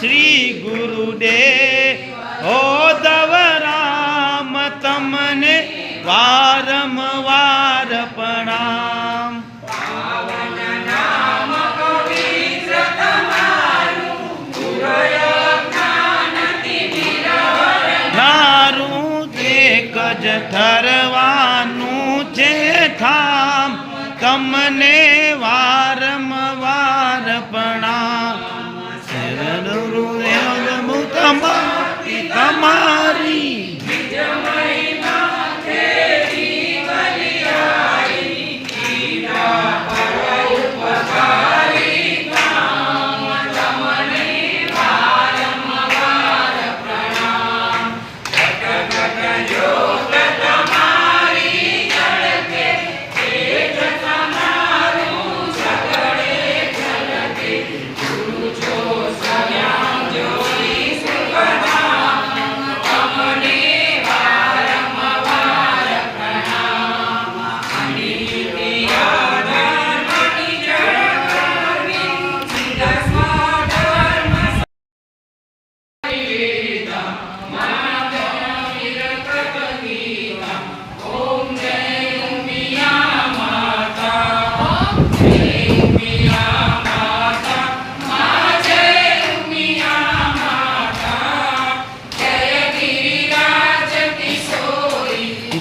શ્રી ગુરુદેવ દવરામ તમને વારંવાર પ્રણામ. જ ઠરવાનું છે થામ તમને વારંવાર પ્રણામ. તમારી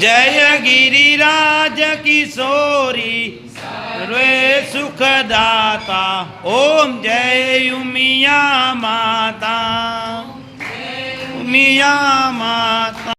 जय गिरिराज किशोरी सर्वे सुखदाता. ओम जय उमिया माता. उमिया माता.